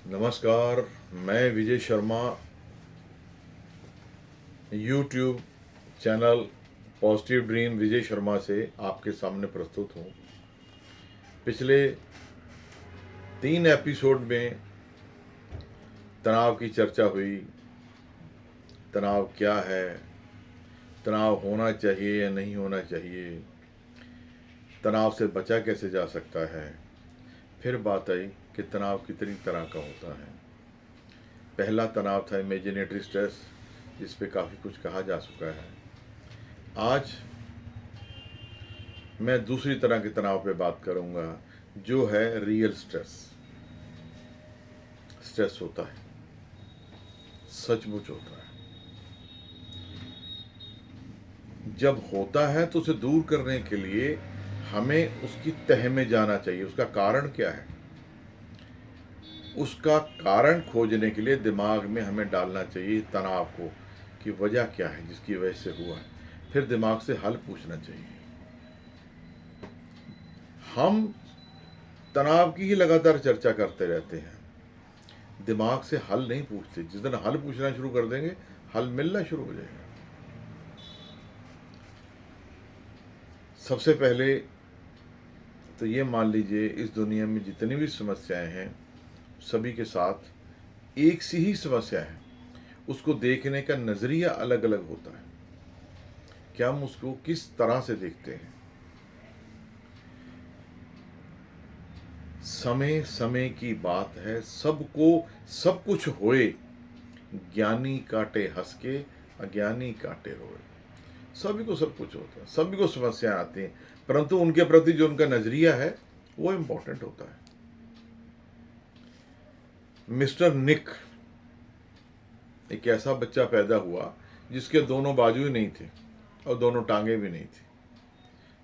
नमस्कार। मैं Vijay Sharma YouTube channel positive dream Vijay Sharma से आपके सामने प्रस्तुत हूँ। पिछले 3 एपिसोड में तनाव की चर्चा हुई। तनाव क्या है, तनाव होना चाहिए या नहीं होना चाहिए, तनाव से बचा कैसे जा सकता है। फिर बात आई कि तनाव कितनी तरह का होता है। पहला तनाव था इमेजिनेटरी स्ट्रेस, जिस पे काफ़ी कुछ कहा जा चुका है। आज मैं दूसरी तरह के तनाव पे बात करूंगा, जो है रियल स्ट्रेस। स्ट्रेस होता है, सचमुच होता है। जब होता है तो उसे दूर करने के लिए हमें उसकी तह में जाना चाहिए। उसका कारण क्या है, उसका कारण खोजने के लिए दिमाग में हमें डालना चाहिए तनाव को, कि वजह क्या है जिसकी वजह से हुआ है। फिर दिमाग से हल पूछना चाहिए। हम तनाव की ही लगातार चर्चा करते रहते हैं, दिमाग से हल नहीं पूछते। जिस दिन हल पूछना शुरू कर देंगे, हल मिलना शुरू हो जाएगा। सबसे पहले तो ये मान लीजिए, इस दुनिया में जितनी भी समस्याएं हैं, सभी के साथ एक सी ही समस्या है। उसको देखने का नज़रिया अलग अलग होता है कि हम उसको किस तरह से देखते हैं। समय समय की बात है, सबको सब कुछ होए, ज्ञानी काटे हंस के, अज्ञानी काटे रोए। सभी को सब कुछ होता है, सभी को समस्याएं आती हैं, परंतु उनके प्रति जो उनका नजरिया है वो इंपॉर्टेंट होता है। मिस्टर निक, एक ऐसा बच्चा पैदा हुआ जिसके दोनों बाजू ही नहीं थे और दोनों टांगे भी नहीं थी।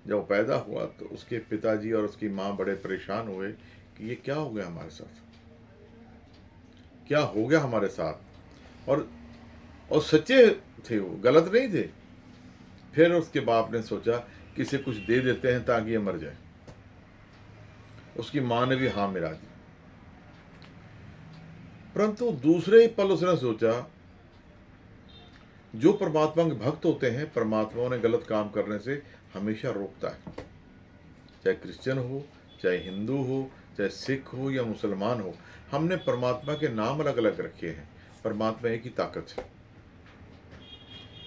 जब वो पैदा हुआ तो उसके पिताजी और उसकी माँ बड़े परेशान हुए कि ये क्या हो गया हमारे साथ, क्या हो गया हमारे साथ। और सच्चे थे, वो गलत नहीं थे। फिर उसके बाप ने सोचा कि इसे कुछ दे देते हैं ताकि ये मर जाए। उसकी माँ ने भी हाँ मिला दी, परंतु दूसरे ही पल उसने सोचा, जो परमात्मा के भक्त होते हैं, परमात्मा उन्हें गलत काम करने से हमेशा रोकता है। चाहे क्रिश्चियन हो, चाहे हिंदू हो, चाहे सिख हो या मुसलमान हो, हमने परमात्मा के नाम अलग अलग रखे हैं। परमात्मा एक ही ताकत है,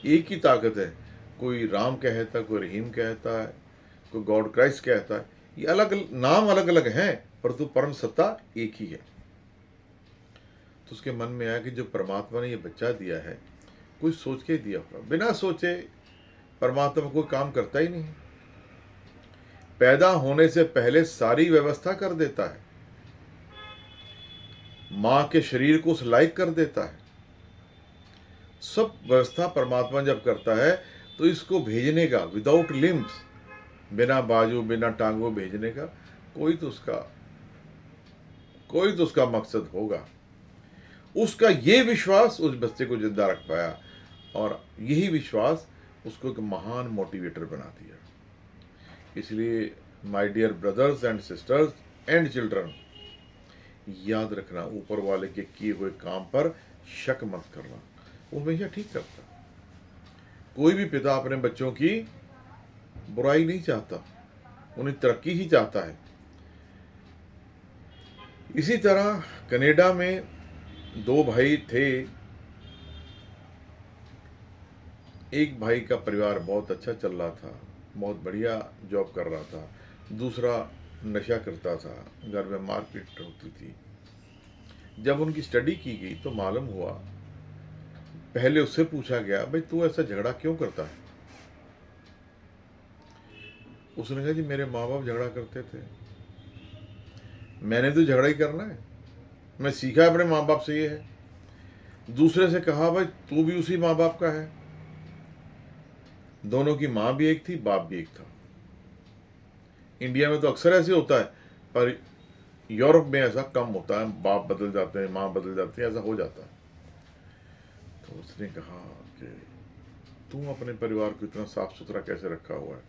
एक ही ताकत है। कोई राम कहता है, कोई रहीम कहता है, कोई गॉड क्राइस्ट कहता है। ये अलग नाम अलग अलग हैं, परंतु परम सत्ता एक ही है। तो उसके मन में आया कि जो परमात्मा ने ये बच्चा दिया है, कोई सोच के दिया होगा। बिना सोचे परमात्मा कोई काम करता ही नहीं। पैदा होने से पहले सारी व्यवस्था कर देता है, मां के शरीर को उस लायक कर देता है। सब व्यवस्था परमात्मा जब करता है तो इसको भेजने का, विदाउट लिम्स, बिना बाजू बिना टांगों भेजने का कोई तो उसका मकसद होगा। उसका ये विश्वास उस बच्चे को जिंदा रख पाया, और यही विश्वास उसको एक महान मोटिवेटर बना दिया। इसलिए my dear brothers and sisters and children, याद रखना, ऊपर वाले के किए हुए काम पर शक मत करना, वो हमेशा ठीक करता। कोई भी पिता अपने बच्चों की बुराई नहीं चाहता, उन्हें तरक्की ही चाहता है। इसी तरह कनाडा में 2 भाई थे। एक भाई का परिवार बहुत अच्छा चल रहा था, बहुत बढ़िया जॉब कर रहा था। दूसरा नशा करता था, घर में मारपीट होती थी। जब उनकी स्टडी की गई तो मालूम हुआ, पहले उससे पूछा गया, भाई तू ऐसा झगड़ा क्यों करता है। उसने कहा, जी मेरे माँ बाप झगड़ा करते थे, मैंने तो झगड़ा ही करना है, मैं सीखा अपने माँ बाप से ये है। दूसरे से कहा, भाई तू भी उसी माँ बाप का है, दोनों की माँ भी एक थी, बाप भी एक था। इंडिया में तो अक्सर ऐसे होता है, पर यूरोप में ऐसा कम होता है, बाप बदल जाते हैं, माँ बदल जाती है, ऐसा हो जाता है। तो उसने कहा कि तू अपने परिवार को इतना साफ सुथरा कैसे रखा हुआ है।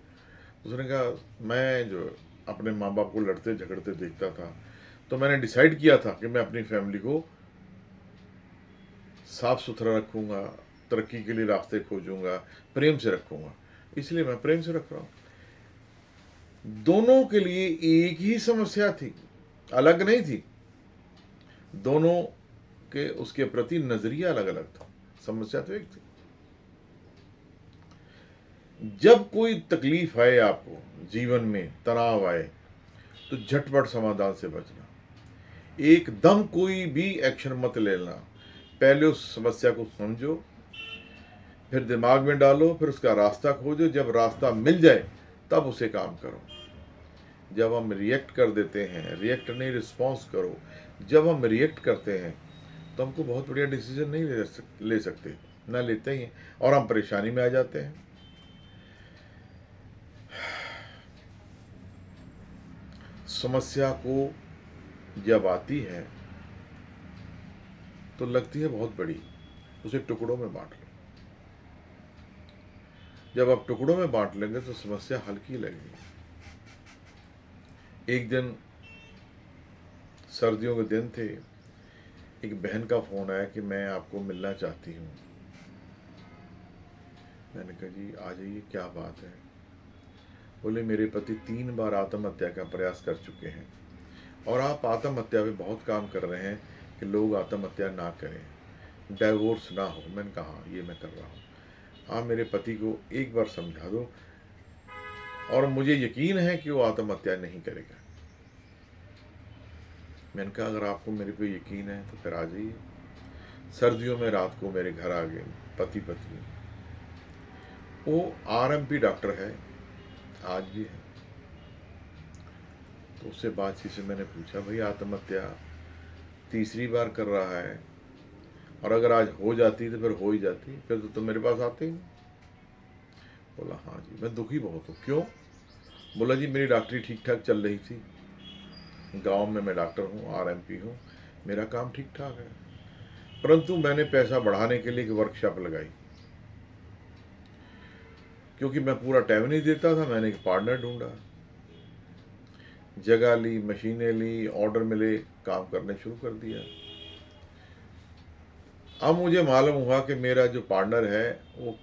उसने कहा, मैं जो अपने माँ बाप को लड़ते झगड़ते देखता था, तो मैंने डिसाइड किया था कि मैं अपनी फैमिली को साफ सुथरा रखूँगा, तरक्की के लिए रास्ते खोजूँगा, प्रेम से रखूँगा। इसलिए मैं प्रेम से रख रहा हूँ। दोनों के लिए एक ही समस्या थी, अलग नहीं थी। दोनों के उसके प्रति नजरिया अलग अलग था, समस्या तो एक थी। जब कोई तकलीफ आए, आपको जीवन में तनाव आए, तो झटपट समाधान से बचना, एकदम कोई भी एक्शन मत लेना। पहले उस समस्या को समझो, फिर दिमाग में डालो, फिर उसका रास्ता खोजो। जब रास्ता मिल जाए तब उसे काम करो। जब हम रिएक्ट कर देते हैं, रिएक्ट नहीं रिस्पॉन्स करो, जब हम रिएक्ट करते हैं तो हमको बहुत बढ़िया डिसीजन नहीं ले सकते, ना लेते ही हैं, और हम परेशानी में आ जाते हैं। समस्या को जब आती है तो लगती है बहुत बड़ी, उसे टुकड़ों में बांट लो। जब आप टुकड़ों में बांट लेंगे तो समस्या हल्की लगेगी। एक दिन सर्दियों के दिन थे, एक बहन का फोन आया कि मैं आपको मिलना चाहती हूँ। मैंने कहा जी आ जाइए, क्या बात है? बोले मेरे पति 3 बार आत्महत्या का प्रयास कर चुके हैं और आप आत्महत्या पे बहुत काम कर रहे हैं कि लोग आत्महत्या ना करें, डाइवोर्स ना हो। मैंने कहा हाँ, ये मैं कर रहा हूँ। आप मेरे पति को एक बार समझा दो और मुझे यकीन है कि वो आत्महत्या नहीं करेगा। मैंने कहा अगर आपको मेरे पे यकीन है तो फिर आ जाइए। सर्दियों में रात को मेरे घर आ गए पति पत्नी। वो आरएमपी डॉक्टर है, आज भी है। तो उससे बातचीत से मैंने पूछा भाई आत्महत्या तीसरी बार कर रहा है, और अगर आज हो जाती तो फिर हो ही जाती, फिर तो तुम मेरे पास आते ही नहीं। बोला हाँ जी मैं दुखी बहुत हूँ। क्यों? बोला जी मेरी डॉक्टरी ठीक ठाक चल रही थी, गांव में मैं डॉक्टर हूँ, आरएमपी हूँ, मेरा काम ठीक ठाक है, परंतु मैंने पैसा बढ़ाने के लिए एक वर्कशॉप लगाई। क्योंकि मैं पूरा टाइम नहीं देता था, मैंने एक पार्टनर ढूंढा, जगह ली, मशीनें ली, ऑर्डर मिले, काम करने शुरू कर दिया। अब मुझे मालूम हुआ कि मेरा जो पार्टनर है वो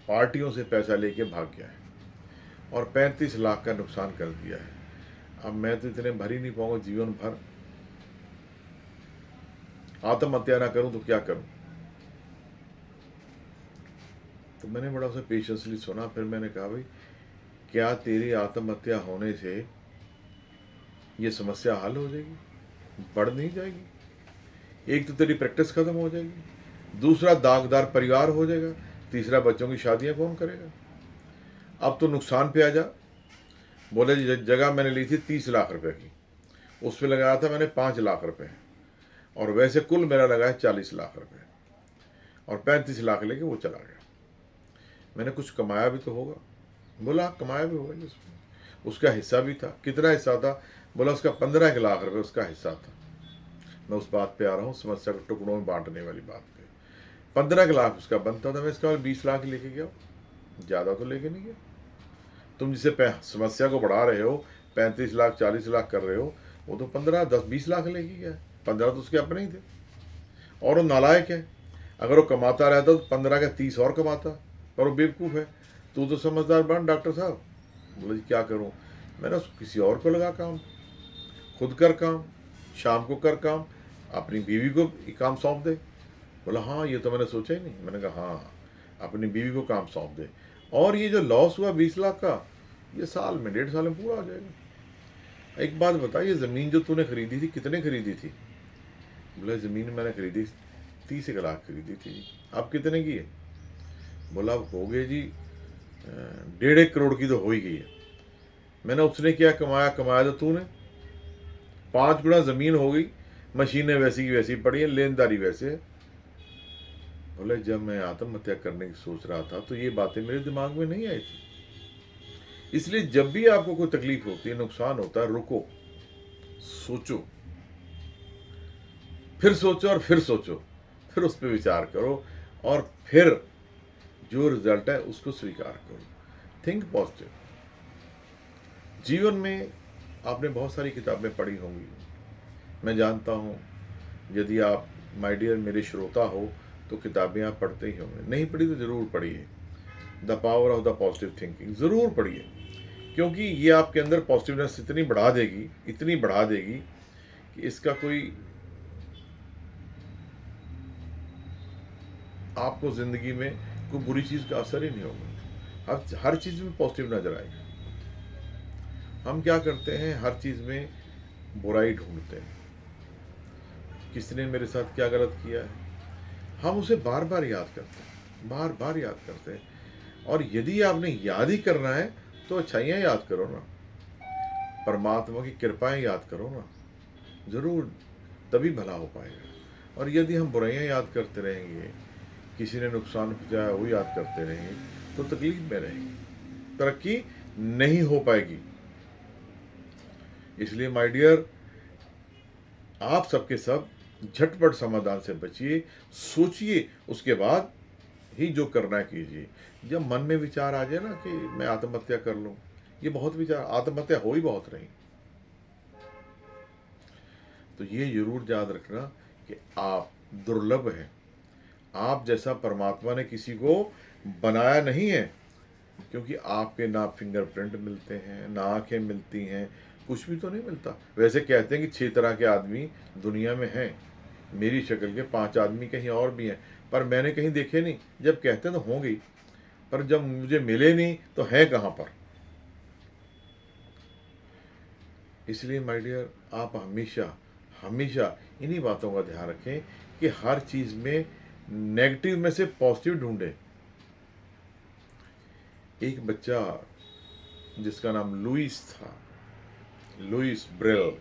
पार्टियों से पैसा लेके भाग गया है और 35 लाख का नुकसान कर दिया है। अब मैं तो इतने भर ही नहीं पाऊंगा जीवन भर। आत्महत्या ना करूं तो क्या करूं? तो मैंने बड़ा उसे पेशेंसली सुना। फिर मैंने कहा भाई क्या तेरी आत्महत्या होने से ये समस्या हल हो जाएगी? बढ़ नहीं जाएगी। एक तो तेरी प्रैक्टिस खत्म हो जाएगी, दूसरा दागदार परिवार हो जाएगा, तीसरा बच्चों की शादियां कौन करेगा? अब तो नुकसान पे आ जा। बोले जी जगह मैंने ली थी 30 लाख रुपए की, उस पर लगाया था मैंने 5 लाख रुपए, और वैसे कुल मेरा लगा है 40 लाख रुपए, और 35 लाख लेके वो चला गया। मैंने कुछ कमाया भी तो होगा। बोला कमाया भी होगा उसमें, उसका हिस्सा भी था। कितना हिस्सा था? बोला उसका 15 लाख रुपए उसका हिस्सा था। मैं उस बात पे आ रहा हूँ, समस्या को टुकड़ों में बांटने वाली बात पे। 15 लाख उसका बनता था, मैं इसका 20 लाख लेके गया, ज़्यादा तो लेके नहीं गया। तुम जिसे समस्या को बढ़ा रहे हो, 35 लाख 40 लाख कर रहे हो, वो तो 15 10 20 लाख लेके गया। 15 तो उसके अपने ही थे, और वो नालायक है। अगर वो कमाता रहता तो 15 का 30 और कमाता, पर वो बेवकूफ़ है। तू तो समझदार बन डॉक्टर साहब। बोला जी क्या करूँ? मैंने उसको किसी और को लगा काम, खुद कर काम, शाम को कर काम, अपनी बीवी को काम सौंप दे। बोला हाँ ये तो मैंने सोचा ही नहीं। मैंने कहा हाँ अपनी बीवी को काम सौंप दे, और ये जो लॉस हुआ 20 लाख का, ये साल में 1.5 साल में पूरा हो जाएगा। एक बात बता, ये ज़मीन जो तूने खरीदी थी कितने खरीदी थी? बोला ज़मीन मैंने खरीदी 30 लाख खरीदी थी। अब कितने की है? बोला अब हो गए जी 1.5 करोड़ की तो हो ही गई है। मैंने उसने क्या कमाया? कमाया तो तूने 5 गुना ज़मीन हो गई, मशीनें वैसी की वैसी पड़ी हैं, लेनदारी वैसे है। बोले जब मैं आत्महत्या करने की सोच रहा था तो ये बातें मेरे दिमाग में नहीं आई थी। इसलिए जब भी आपको कोई तकलीफ होती है, नुकसान होता है, रुको, सोचो, फिर सोचो, और फिर सोचो, फिर उस पर विचार करो, और फिर जो रिजल्ट है उसको स्वीकार करो। Think positive. जीवन में आपने बहुत सारी किताबें पढ़ी होंगी, मैं जानता हूँ। यदि आप माय डियर मेरे श्रोता हो तो किताबें आप पढ़ते ही होंगे, नहीं पढ़ी तो ज़रूर पढ़िए। The power of the positive thinking ज़रूर पढ़िए, क्योंकि ये आपके अंदर पॉजिटिवनेस इतनी बढ़ा देगी, इतनी बढ़ा देगी कि इसका कोई आपको ज़िंदगी में कोई बुरी चीज़ का असर ही नहीं होगा। हर चीज़ में पॉजिटिव नज़र आएगा। हम क्या करते हैं, हर चीज़ में बुराई ढूंढते हैं। किसने मेरे साथ क्या गलत किया है, हम उसे बार बार याद करते हैं, बार बार याद करते हैं। और यदि आपने याद ही करना है तो अच्छाइयाँ याद करो ना, परमात्मा की कृपाएं याद करो ना, ज़रूर तभी भला हो पाएगा। और यदि हम बुराइयाँ याद करते रहेंगे, किसी ने नुकसान पहुँचाया वो याद करते रहेंगे, तो तकलीफ में रहेंगे, तरक्की नहीं हो पाएगी। इसलिए माय डियर, आप सबके सब झटपट समाधान से बचिए, सोचिए, उसके बाद ही जो करना है कीजिए। जब मन में विचार आ जाए ना कि मैं आत्महत्या कर लूं, ये बहुत विचार, आत्महत्या हो ही बहुत रही, तो ये जरूर याद रखना कि आप दुर्लभ हैं। आप जैसा परमात्मा ने किसी को बनाया नहीं है, क्योंकि आपके ना फिंगरप्रिंट मिलते हैं, ना आंखें मिलती हैं, कुछ भी तो नहीं मिलता। वैसे कहते हैं कि 6 तरह के आदमी दुनिया में हैं, मेरी शक्ल के 5 आदमी कहीं और भी हैं, पर मैंने कहीं देखे नहीं। जब कहते हैं तो होंगे ही, पर जब मुझे मिले नहीं तो हैं कहाँ पर। इसलिए माय डियर, आप हमेशा हमेशा इन्हीं बातों का ध्यान रखें कि हर चीज़ में नेगेटिव में से पॉजिटिव ढूंढें। एक बच्चा जिसका नाम लुइस था, लुइस ब्रेल,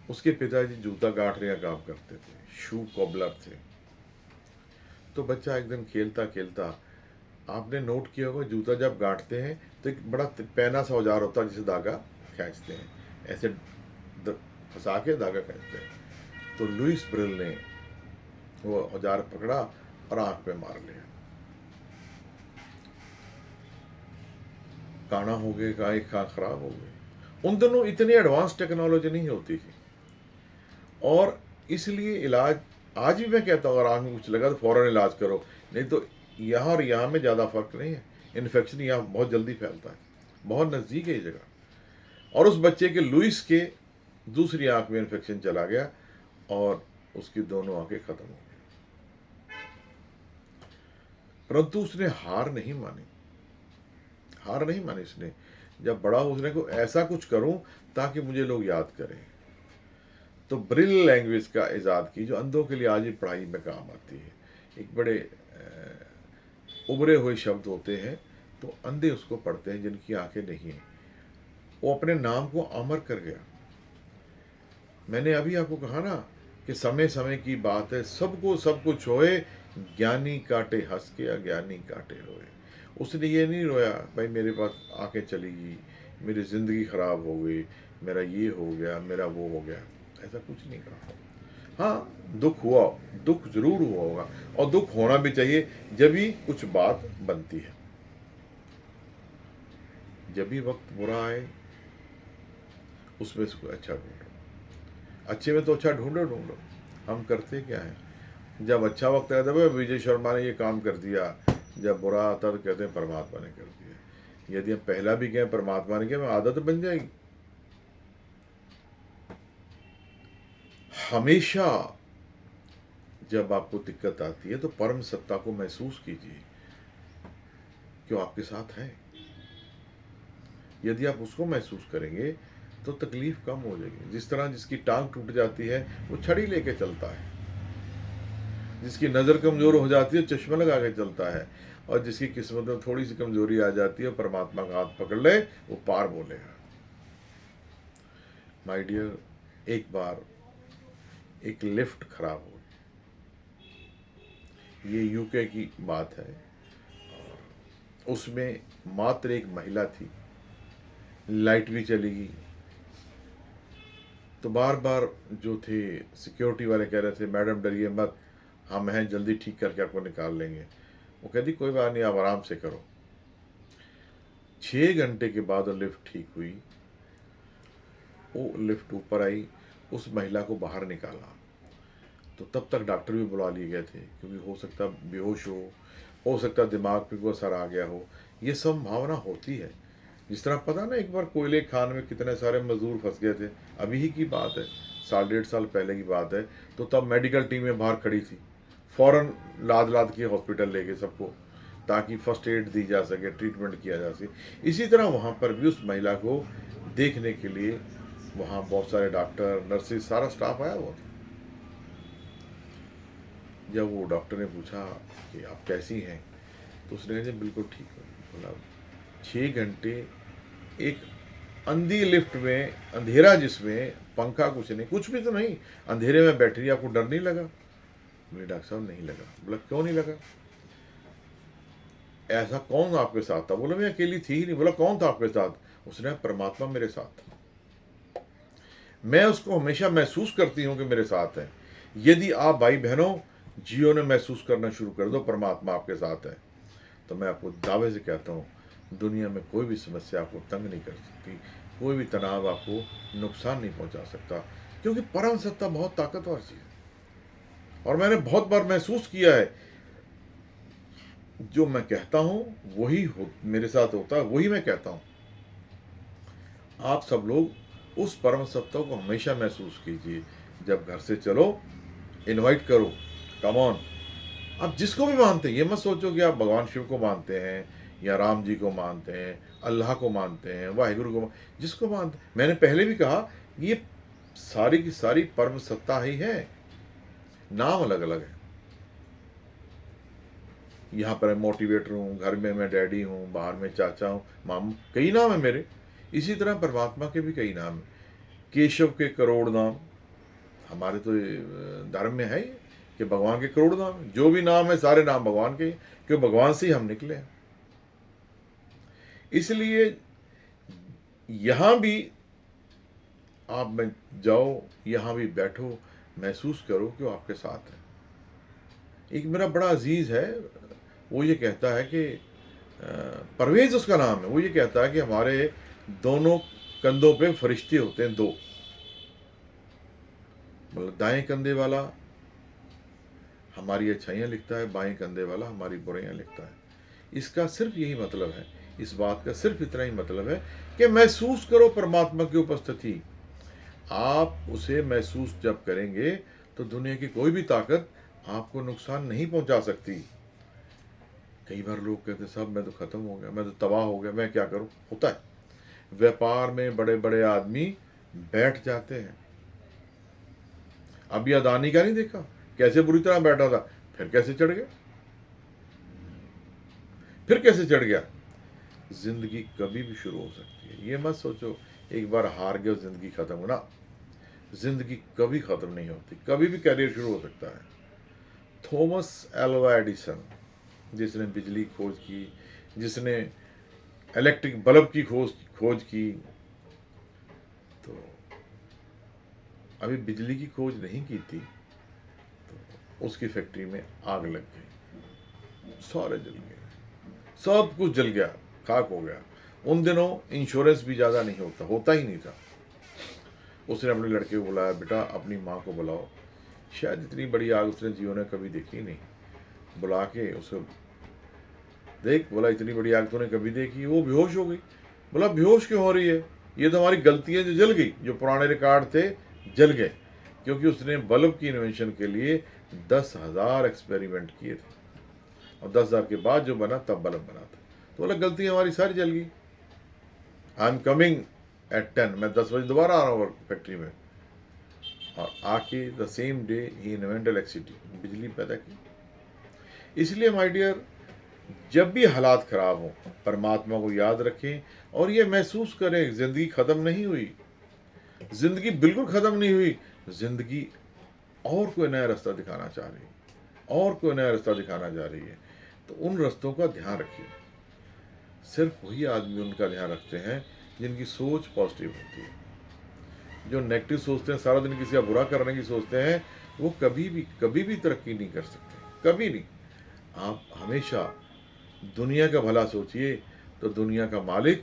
उसके पिताजी जूता गांठने का काम करते थे, शू कॉबलर थे। तो बच्चा एक दिन खेलता खेलता, आपने नोट किया होगा जूता जब गांठते हैं तो एक बड़ा पैना सा औजार होता है जिसे धागा खींचते हैं, ऐसे फंसा के धागा खींचते हैं। तो लुइस ब्रेल ने वो औजार पकड़ा और आंख पे मार लिया, काना हो गए, का एक कान खराब हो गए। उन दिनों इतनी एडवांस टेक्नोलॉजी नहीं होती थी, और इसलिए इलाज, आज भी मैं कहता हूँ अगर आँख में कुछ लगा तो फ़ौरन इलाज करो, नहीं तो यहाँ और यहाँ में ज़्यादा फर्क नहीं है। इन्फेक्शन यहाँ बहुत जल्दी फैलता है, बहुत नज़दीक है ये जगह। और उस बच्चे के लुइस के दूसरी आँख में इन्फेक्शन चला गया और उसकी दोनों आँखें ख़त्म हो गई। परंतु उसने हार नहीं मानी, हार नहीं मानी उसने। जब बड़ा उसने को ऐसा कुछ करूं ताकि मुझे लोग याद करें, तो ब्रिल लैंग्वेज का इजाद की, जो अंधों के लिए आज भी पढ़ाई में काम आती है। एक बड़े उभरे हुए शब्द होते हैं, तो अंधे उसको पढ़ते हैं जिनकी आंखें नहीं हैं। वो अपने नाम को अमर कर गया। मैंने अभी आपको कहा ना कि समय समय की बात है, सबको सब कुछ होए, ज्ञानी काटे हंस के, अज्ञानी काटे रोए। उसने ये नहीं रोया भाई मेरे पास आंखें चली गई, मेरी ज़िंदगी ख़राब हो गई, मेरा ये हो गया, मेरा वो हो गया, ऐसा कुछ नहीं कहा। हाँ, दुख हुआ, दुख जरूर हुआ होगा, और दुख होना भी चाहिए जब भी कुछ बात बनती है। जब भी वक्त बुरा आए उसमें से कोई अच्छा ढूंढो, अच्छे में तो अच्छा ढूंढो ढूंढो। हम करते क्या है, जब अच्छा वक्त आता है विजय शर्मा ने ये काम कर दिया, जब बुरा आता तो कहते हैं परमात्मा ने कर दिया। यदि हम पहला भी कहें परमात्मा ने किया, मैं आदत बन जाएगी। हमेशा जब आपको दिक्कत आती है तो परम सत्ता को महसूस कीजिए कि वो आपके साथ है। यदि आप उसको महसूस करेंगे तो तकलीफ कम हो जाएगी। जिस तरह जिसकी टांग टूट जाती है वो छड़ी लेके चलता है, जिसकी नज़र कमज़ोर हो जाती है चश्मा लगा के चलता है, और जिसकी किस्मत में थोड़ी सी कमज़ोरी आ जाती है परमात्मा का हाथ पकड़ ले वो पार बोलेगा। माय डियर, एक बार एक लिफ्ट खराब हो, ये यूके की बात है, उसमें मात्र एक महिला थी, लाइट भी चली गई। तो बार बार जो थे सिक्योरिटी वाले कह रहे थे मैडम डरिए मत, हम हैं, जल्दी ठीक करके आपको निकाल लेंगे। वो कहती कोई बात नहीं, आप आराम से करो। 6 घंटे के बाद वो लिफ्ट ठीक हुई वो लिफ्ट ऊपर आई, उस महिला को बाहर निकाला। तो तब तक डॉक्टर भी बुला लिए गए थे, क्योंकि हो सकता बेहोश हो सकता दिमाग पे कोई असर आ गया हो। ये संभावना होती है। जिस तरह पता ना, एक बार कोयले खान में कितने सारे मजदूर फंस गए थे, अभी ही की बात है, 1.5 साल पहले की बात है। तो तब मेडिकल टीमें बाहर खड़ी थी, फौरन लाद लाद के हॉस्पिटल ले गए सबको, ताकि फर्स्ट एड दी जा सके, ट्रीटमेंट किया जा सके। इसी तरह वहाँ पर भी उस महिला को देखने के लिए वहाँ बहुत सारे डॉक्टर, नर्सेज, सारा स्टाफ आया हुआ था। जब वो डॉक्टर ने पूछा कि आप कैसी हैं, तो उसने कहा जी बिल्कुल ठीक है। बोला 6 घंटे एक अंधी लिफ्ट में, अंधेरा जिसमें पंखा कुछ नहीं, कुछ भी तो नहीं, अंधेरे में बैठ रही, आपको डर नहीं लगा? बोले डॉक्टर साहब नहीं लगा। बोला क्यों नहीं लगा? ऐसा कौन आपके साथ था? बोला मैं अकेली थी ही नहीं। बोला कौन था आपके साथ? उसने कहा परमात्मा मेरे साथ था, मैं उसको हमेशा महसूस करती हूँ कि मेरे साथ है। यदि आप भाई बहनों जियो ने महसूस करना शुरू कर दो परमात्मा आपके साथ है, तो मैं आपको दावे से कहता हूँ दुनिया में कोई भी समस्या आपको तंग नहीं कर सकती, कोई भी तनाव आपको नुकसान नहीं पहुंचा सकता, क्योंकि परम सत्ता बहुत ताकतवर चीज है। और मैंने बहुत बार महसूस किया है, जो मैं कहता हूँ वही हो मेरे साथ होता है, वही मैं कहता हूँ। आप सब लोग उस परम सत्ता को हमेशा महसूस कीजिए। जब घर से चलो, इनवाइट करो, कम ऑन। आप जिसको भी मानते हैं, ये मत सोचो कि आप भगवान शिव को मानते हैं या राम जी को मानते हैं, अल्लाह को मानते हैं, वाहिगुरु को, जिसको मानते हैं। मैंने पहले भी कहा, ये सारी की सारी परम सत्ता ही है, नाम अलग अलग है। यहाँ पर मोटिवेटर हूँ, घर में मैं डैडी हूँ, बाहर में चाचा हूँ, मामू, कई नाम है मेरे। इसी तरह परमात्मा के भी कई नाम हैं। केशव के करोड़ नाम, हमारे तो धर्म में है ही कि भगवान के करोड़ नाम हैं। जो भी नाम है सारे नाम भगवान के, क्यों भगवान से ही हम निकले हैं। इसलिए यहाँ भी आप में जाओ, यहाँ भी बैठो, महसूस करो कि वो आपके साथ है। एक मेरा बड़ा अजीज है, वो ये कहता है कि परवेज उसका नाम है, वो ये कहता है कि हमारे दोनों कंधों पे फरिश्ते होते हैं, दो। मतलब दाएं कंधे वाला हमारी अच्छाइयाँ लिखता है, बाएं कंधे वाला हमारी बुराइयाँ लिखता है। इसका सिर्फ यही मतलब है, इस बात का सिर्फ इतना ही मतलब है कि महसूस करो परमात्मा की उपस्थिति। आप उसे महसूस जब करेंगे तो दुनिया की कोई भी ताकत आपको नुकसान नहीं पहुंचा सकती। कई बार लोग कहते साहब मैं तो खत्म हो गया, मैं तो तबाह हो गया, मैं क्या करूं? होता है, व्यापार में बड़े बड़े आदमी बैठ जाते हैं। अभी अदानी का नहीं देखा कैसे बुरी तरह बैठा था, फिर कैसे चढ़ गया, फिर कैसे चढ़ गया। जिंदगी कभी भी शुरू हो सकती है, ये मत सोचो एक बार हार गए जिंदगी खत्म हो ना। जिंदगी कभी खत्म नहीं होती, कभी भी कैरियर शुरू हो सकता है। थॉमस एल्वा एडिसन, जिसने बिजली खोज की, जिसने इलेक्ट्रिक बल्ब की खोज की, तो अभी बिजली की खोज नहीं की थी तो उसकी फैक्ट्री में आग लग गई, सारे जल गए, सब कुछ जल गया, खाक हो गया। उन दिनों इंश्योरेंस भी ज़्यादा नहीं होता ही नहीं था। उसने अपने लड़के को बुलाया, बेटा अपनी माँ को बुलाओ, शायद इतनी बड़ी आग उसने जीवन में कभी देखी नहीं। बुला के उसे देख, बोला इतनी बड़ी आग तूने कभी देखी? वो बेहोश हो गई। बोला बेहोश क्यों हो रही है? ये तो हमारी गलती है जो जल गई, जो पुराने रिकॉर्ड थे जल गए, क्योंकि उसने बल्ब की इन्वेंशन के लिए 10,000 एक्सपेरिमेंट किए थे, और 10,000 के बाद जो बना तब बल्ब बना था। तो बोला गलती हमारी सारी जल गई, आई एम कमिंग एट 10, मैं 10 बजे दोबारा आ रहा हूँ फैक्ट्री में। और आके the same day he invent electricity, बिजली पैदा की। इसलिए माय डियर, जब भी हालात खराब हों परमात्मा को याद रखें और ये महसूस करें जिंदगी खत्म नहीं हुई, जिंदगी बिल्कुल खत्म नहीं हुई। जिंदगी और कोई नया रास्ता दिखाना चाह रही है, और कोई नया रास्ता दिखाना जा रही है, तो उन रास्तों का ध्यान रखिए। सिर्फ वही आदमी उनका ध्यान रखते हैं जिनकी सोच पॉजिटिव होती है। जो नेगेटिव सोचते हैं, सारा दिन किसी का बुरा करने की सोचते हैं, वो कभी भी तरक्की नहीं कर सकते, कभी नहीं। आप हमेशा दुनिया का भला सोचिए, तो दुनिया का मालिक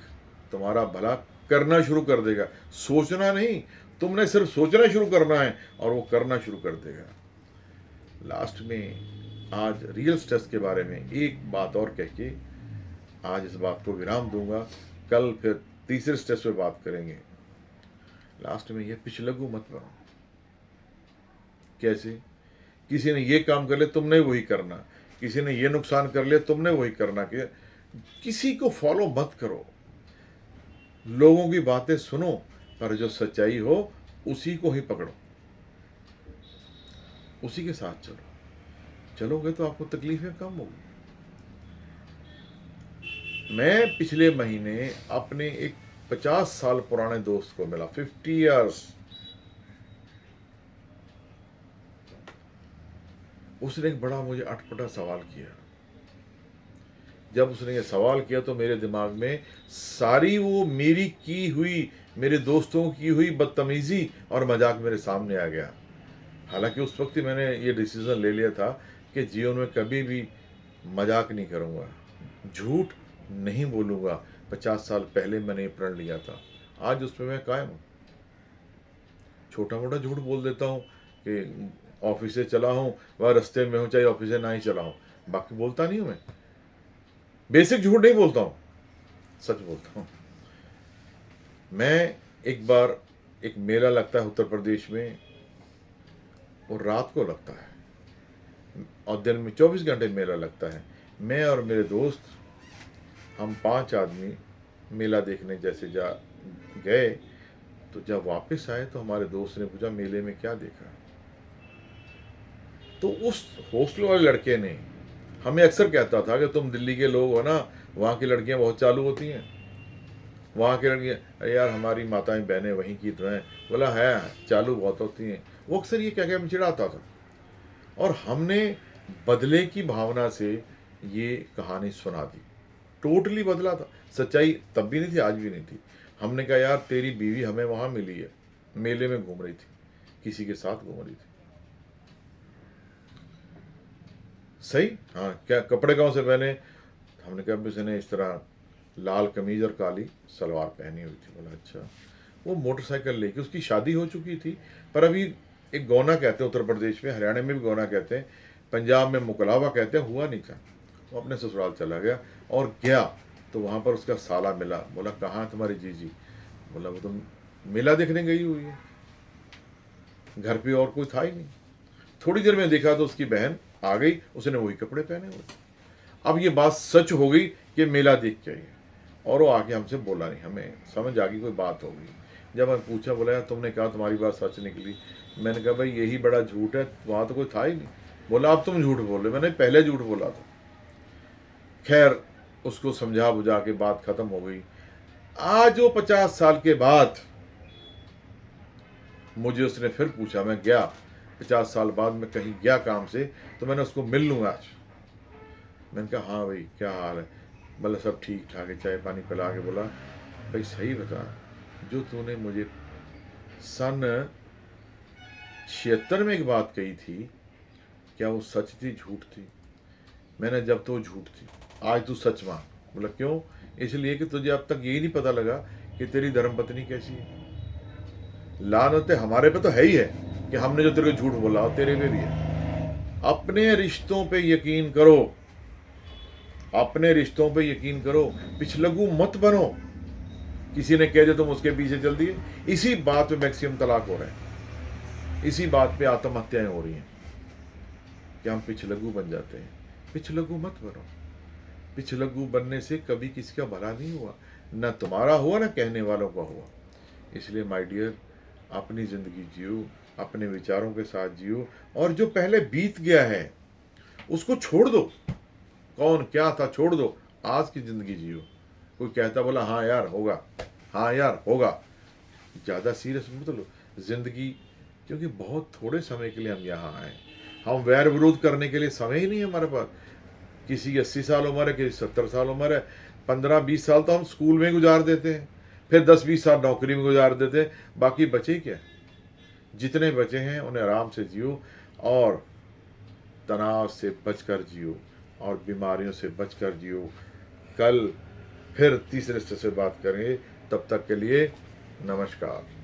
तुम्हारा भला करना शुरू कर देगा। सोचना नहीं, तुमने सिर्फ सोचना शुरू करना है और वो करना शुरू कर देगा। लास्ट में आज रियल स्ट्रेस के बारे में एक बात और कह के आज इस बात को विराम दूंगा। कल फिर तीसरे स्ट्रेस पे बात करेंगे। लास्ट में ये पिछलग्गू मत बनो। कैसे? किसी ने ये काम कर लिया, तुमने वही करना। किसी ने ये नुकसान कर लिया, तुमने वही करना। कि किसी को फॉलो मत करो, लोगों की बातें सुनो, पर जो सच्चाई हो उसी को ही पकड़ो, उसी के साथ चलो। चलोगे तो आपको तकलीफें कम होगी। मैं पिछले महीने अपने एक 50 साल पुराने दोस्त को मिला, 50 इयर्स। उसने एक बड़ा मुझे अटपटा सवाल किया। जब उसने ये सवाल किया तो मेरे दिमाग में सारी वो मेरी की हुई, मेरे दोस्तों की हुई बदतमीजी और मजाक मेरे सामने आ गया। हालांकि उस वक्त ही मैंने ये डिसीजन ले लिया था कि जीवन में कभी भी मजाक नहीं करूँगा, झूठ नहीं बोलूँगा। 50 साल पहले मैंने ये प्रण लिया था। आज उस पर मैं कायम हूँ। छोटा मोटा झूठ बोल देता हूँ कि ऑफिस से चला हूँ, वह रास्ते में हूँ, चाहे ऑफिस से ना ही चला हूँ, बाकी बोलता नहीं हूँ। मैं बेसिक झूठ नहीं बोलता हूँ, सच बोलता हूँ। मैं एक बार, एक मेला लगता है उत्तर प्रदेश में, और रात को लगता है और दिन में 24 घंटे मेला लगता है। मैं और मेरे दोस्त, हम 5 आदमी मेला देखने जैसे जा गए। तो जब वापस आए तो हमारे दोस्त ने पूछा मेले में क्या देखा। तो उस हॉस्टल वाले लड़के ने हमें अक्सर कहता था कि तुम दिल्ली के लोग हो ना, वहाँ की लड़कियाँ बहुत चालू होती हैं, वहाँ की लड़कियाँ, अरे यार हमारी माताएं बहनें वहीं की तो हैं। बोला है, चालू बहुत होती हैं। वो अक्सर ये कह के चिढ़ाता था और हमने बदले की भावना से ये कहानी सुना दी। टोटली बदला था। सच्चाई तब भी नहीं थी, आज भी नहीं थी। हमने कहा यार तेरी बीवी हमें वहाँ मिली है, मेले में घूम रही थी, किसी के साथ घूम रही थी। सही, हाँ, क्या कपड़े कौन से पहने? हमने कहा उसने इस तरह लाल कमीज और काली सलवार पहनी हुई थी। बोला अच्छा। वो मोटरसाइकिल लेके, उसकी शादी हो चुकी थी, पर अभी एक गौना कहते हैं उत्तर प्रदेश में, हरियाणा में भी गौना कहते हैं, पंजाब में मुकलावा कहते हैं, हुआ नहीं था। वो अपने ससुराल चला गया और गया तो वहाँ पर उसका साला मिला। बोला कहाँ तुम्हारी जीजी? बोला वो तो मेला देखने गई हुई है, घर पे और कोई था ही नहीं। थोड़ी देर में देखा तो उसकी बहन आ गई, उसने वही कपड़े पहने हुए। अब ये बात सच हो गई कि मेला देख के आई है, और वो आके हमसे बोला नहीं, हमें समझ आ गई कोई बात हो गई। जब मैं पूछा, बोला यार तुमने कहा तुम्हारी बात सच निकली। मैंने कहा भाई यही बड़ा झूठ है, वहाँ तो कोई था ही नहीं। बोला अब तुम झूठ बोल रहे, मैंने पहले झूठ बोला था। खैर उसको समझा बुझा के बात खत्म हो गई। आज वो 50 साल के बाद मुझे उसने फिर पूछा, मैं गया 50 साल बाद, मैं कहीं गया काम से, तो मैंने उसको मिल लूँगा आज। मैंने कहा हाँ भाई क्या हाल है? बोला सब ठीक ठाक है। चाय पानी पिला के बोला भाई सही बता, जो तूने मुझे सन 76 में एक बात कही थी, क्या वो सच थी झूठ थी? मैंने जब तो झूठ थी, आज तू सच मान। बोला क्यों? इसलिए कि तुझे अब तक यही नहीं पता लगा कि तेरी धर्मपत्नी कैसी है। लानत हमारे पे तो है ही है कि हमने जो तेरे को झूठ बोला तेरे पे भी है। अपने रिश्तों पे यकीन करो, अपने रिश्तों पे यकीन करो, पिछलग्गू मत बनो। किसी ने कह दिया तुम उसके पीछे चल दिए। इसी बात पे मैक्सिमम तलाक हो रहे हैं, इसी बात पे आत्महत्याएं हो रही हैं कि हम पिछलग्गू बन जाते हैं। पिछलग्गू मत बनो। पिछलग्गू बनने से कभी किसी का भला नहीं हुआ, न तुम्हारा हुआ न कहने वालों का हुआ। इसलिए माय डियर, अपनी ज़िंदगी जियो, अपने विचारों के साथ जियो, और जो पहले बीत गया है उसको छोड़ दो। कौन क्या था छोड़ दो, आज की ज़िंदगी जियो। कोई कहता बोला हाँ यार होगा, हाँ यार होगा, ज़्यादा सीरियस मत लो ज़िंदगी, क्योंकि बहुत थोड़े समय के लिए हम यहाँ आए। हम वैर विरोध करने के लिए समय ही नहीं है हमारे पास। किसी की 80 साल उम्र है, किसी 70 साल उम्र है। 15-20 साल तो हम स्कूल में गुजार देते हैं, फिर 10-20 साल नौकरी में गुजार देते हैं। बाकी बचे क्या? जितने बचे हैं उन्हें आराम से जियो, और तनाव से बचकर जियो, और बीमारियों से बचकर जियो। कल फिर तीसरे स्टेज से बात करेंगे। तब तक के लिए नमस्कार।